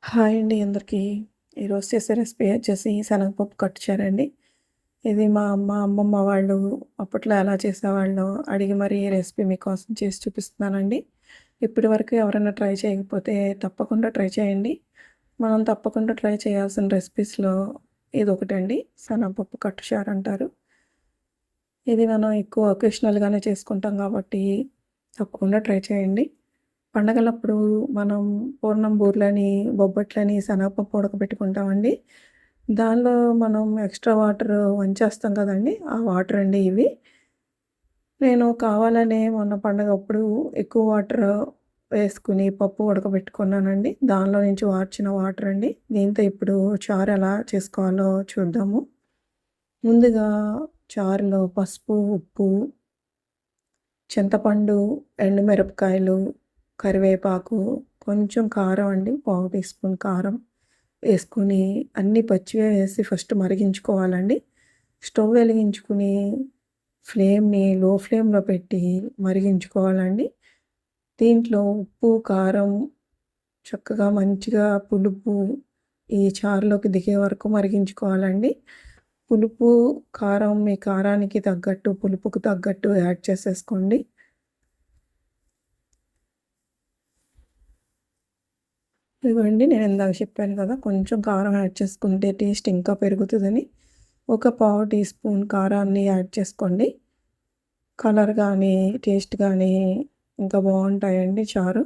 Hi అండి అందరికీ. ఈరోజు చేసే రెసిపీ వచ్చేసి శనగపప్పు కట్టుచారండి. ఇది మా అమ్మమ్మ వాళ్ళు అప్పట్లో ఎలా చేసేవాళ్ళో అడిగి మరీ ఈ రెసిపీ మీకోసం చేసి చూపిస్తున్నానండి. ఇప్పటి వరకు ఎవరైనా ట్రై చేయకపోతే తప్పకుండా ట్రై చేయండి. మనం తప్పకుండా ట్రై చేయాల్సిన రెసిపీస్‌లో ఇదొకటండి. శనగపప్పు కట్టుచారు అంటారు. ఇది మనం ఎక్కువ ఒకేషనల్‌గానే చేసుకుంటాం కాబట్టి తప్పకుండా ట్రై చేయండి. పండగలప్పుడు మనం పూర్ణం బూరెలని, బొబ్బట్లని శనగపప్పు ఉడకబెట్టుకుంటామండి. దానిలో మనం ఎక్స్‌ట్రా వాటర్ వంచేస్తాం కదండీ! ఆ వాటర్ అండి ఇవి. నేను కావాలనే మొన్న పండగప్పుడు ఎక్కువ వాటర్ వేసుకొని పప్పు ఉడకబెట్టుకున్నానండి. దానిలో నుంచి వార్చిన వాటర్ అండి. దీంతో ఇప్పుడు చారు ఎలా చేసుకోవాలో చూద్దాము. ముందుగా చారులో పసుపు, ఉప్పు, చింతపండు, ఎండుమిరపకాయలు, కరివేపాకు, కొంచెం కారం అండి. పావు టీ స్పూన్ కారం వేసుకొని అన్నీ పచ్చివే వేసి ఫస్ట్ మరిగించుకోవాలండి. స్టవ్ వెలిగించుకుని ఫ్లేమ్‌ని లో ఫ్లేమ్‌లో పెట్టి మరిగించుకోవాలండి. దీంట్లో ఉప్పు, కారం చక్కగా మంచిగా పులుపు ఈ చారులోకి దిగే వరకు మరిగించుకోవాలండి. పులుపు, కారం మీ కారానికి తగ్గట్టు, పులుపుకు తగ్గట్టు యాడ్ చేసేసుకోండి. ఇదిగోండి నేను ఇందాక చెప్పాను కదా! కొంచెం కారం యాడ్ చేసుకుంటే టేస్ట్ ఇంకా పెరుగుతదని. ఒక పావు టీ స్పూన్ కారాన్ని యాడ్ చేసుకోండి. కలర్ గానీ, టేస్ట్ గానీ ఇంకా బావుంటాయండి చారు.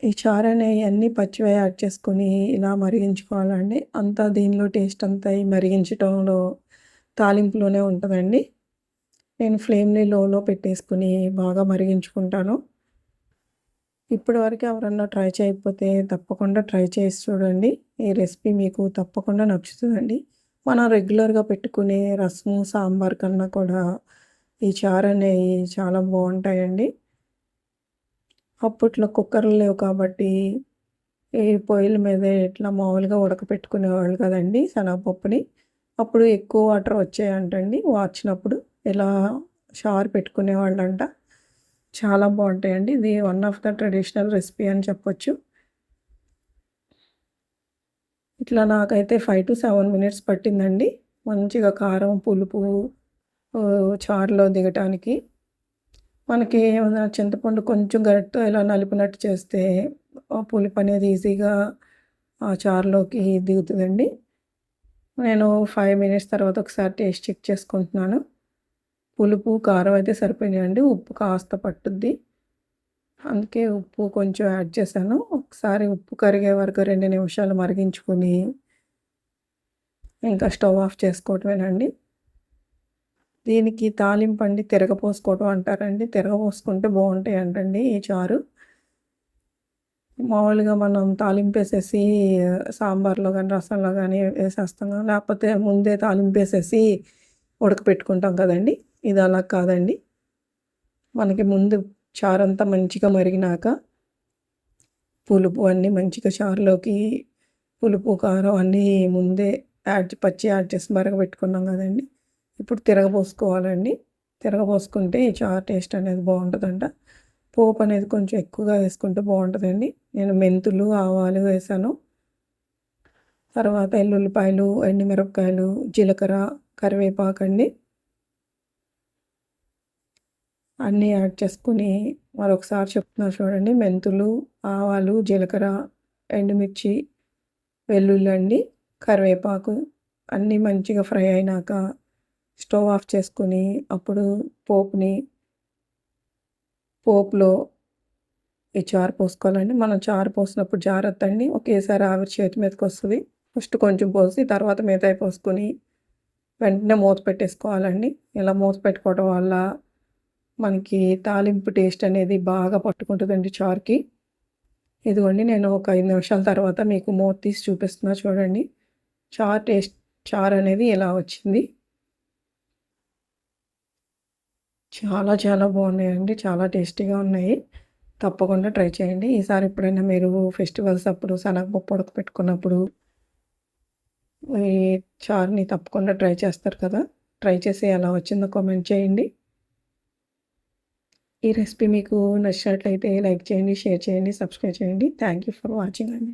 ఈ చారనేయి అన్నీ పచ్చివే యాడ్ చేసుకొని ఇలా మరిగించుకోవాలండి. అంతా దీనిలో టేస్ట్ అంతా ఈ మరిగించటంలో, తాలింపులోనే ఉంటదండి. నేను ఫ్లేమ్‌ని లోలో పెట్టేసుకొని బాగా మరిగించుకుంటాను. ఇప్పటివరకు ఎవరన్నా ట్రై చేయకపోతే తప్పకుండా ట్రై చేసి చూడండి. ఈ రెసిపీ మీకు తప్పకుండా నచ్చుతదండి. మనం రెగ్యులర్‌గా పెట్టుకునే రసము, సాంబార్ కన్నా కూడా ఈ చారనేయి చాలా బావుంటాయండి. అప్పట్లో కుక్కర్లు లేవు కాబట్టి ఈ పొయ్యిల మీదే ఇట్లా మామూలుగా ఉడకపెట్టుకునేవాళ్ళు కదండీ శనగపప్పుని. అప్పుడు ఎక్కువ వాటర్ వచ్చాయంటండి వార్చినప్పుడు. ఇలా చారు పెట్టుకునేవాళ్ళంట. చాలా బావుంటాయండి. ఇది one of the traditional recipe అని చెప్పొచ్చు. ఇట్లా నాకైతే 5-7 మినిట్స్ పట్టిందండి. మంచిగా కారం, పులుపు చారులో దిగటానికి. మనకి ఏమైనా చింతపండు కొంచెం గరిటెతో ఇలా నలిపినట్టు చేస్తే ఆ పులుపనేది ఈజీగా ఆ చారులోకి దిగుతదండి. నేను 5 మినిట్స్ తర్వాత ఒకసారి టేస్ట్ చెక్ చేసుకుంటున్నాను. పులుపు, కారం అయితే సరిపోయినాయండి. ఉప్పు కాస్త పట్టుద్ది. అందుకే ఉప్పు కొంచెం యాడ్ చేశాను. ఒకసారి ఉప్పు కరిగే వరకు 2 నిమిషాలు మరిగించుకొని, ఇంకా స్టవ్ ఆఫ్ చేసుకోవటమేనండి. దీనికి తాలింపండి తిరగపోసుకోవటం అంటారండి. తిరగపోసుకుంటే బావుంటాయంటండి ఈ చారు. మామూలుగా మనం తాలింపేసేసి సాంబార్‌లో గానీ, రసంలో గానీ వేసేస్తాం కదా! లేకపోతే ముందే తాలింపేసేసి ఉడకపెట్టుకుంటాం కదండీ! ఇది అలా కాదండి. మనకి ముందు చారంతా మంచిగా మరిగినాక, పులుపు అన్నీ మంచిగా చారులోకి పులుపు, కారం అన్నీ ముందే పచ్చి యాడ్ చేసి మరగబెట్టుకున్నాం కదండీ! ఇప్పుడు తిరగబోసుకోవాలండి. తిరగబోసుకుంటే ఈ చారు టేస్ట్ అనేది బావుంటదంట. పోపు అనేది కొంచెం ఎక్కువగా వేసుకుంటే బావుంటదండి. నేను మెంతులు, ఆవాలు వేశాను. తర్వాత ఎల్లుల్లిపాయలు, ఎండుమిరపకాయలు, జీలకర్ర, కరివేపాకండి. అన్నీ యాడ్ చేసుకొని మరొకసారి చెప్తున్నా చూడండి. మెంతులు, ఆవాలు, జీలకర్ర, ఎండుమిర్చి, వెల్లుల్లి, కరివేపాకు అన్నీ మంచిగా ఫ్రై అయినాక స్టవ్ ఆఫ్ చేసుకొని అప్పుడు పోపులో ఈ చారు పోసుకోవాలండి. మనం చారు పోసినప్పుడు జాగ్రత్త అండి. ఒకేసారి ఆవిరి చేతి మీదకొస్తది. ఫస్ట్ కొంచెం పోసి తర్వాత మిగతాయి పోసుకొని వెంటనే మూత పెట్టేసుకోవాలండి. ఇలా మూత పెట్టుకోవడం వల్ల మనకి తాలింపు టేస్ట్ అనేది బాగా పట్టుకుంటదండి చారుకి. ఇదిగోండి నేను ఒక 5 నిమిషాల తర్వాత మీకు మూత తీసి చూపిస్తున్నా చూడండి. చారనేది ఇలా వచ్చింది. చాలా చాలా బాగున్నాయండి. చాలా టేస్టీగా ఉన్నాయి. తప్పకుండా ట్రై చేయండి. ఈసారి ఎప్పుడైనా మీరు ఫెస్టివల్స్ అప్పుడు శనగపప్పు ఉడకపెట్టుకున్నప్పుడు ఈ చారుని తప్పకుండా ట్రై చేస్తారు కదా! ట్రై చేసి ఎలా వచ్చిందో కామెంట్ చేయండి. ఈ రెసిపీ మీకు నచ్చినట్లయితే లైక్ చేయండి, షేర్ చేయండి, సబ్స్క్రైబ్ చేయండి. థ్యాంక్ యూ ఫర్ వాచింగ్ అండి.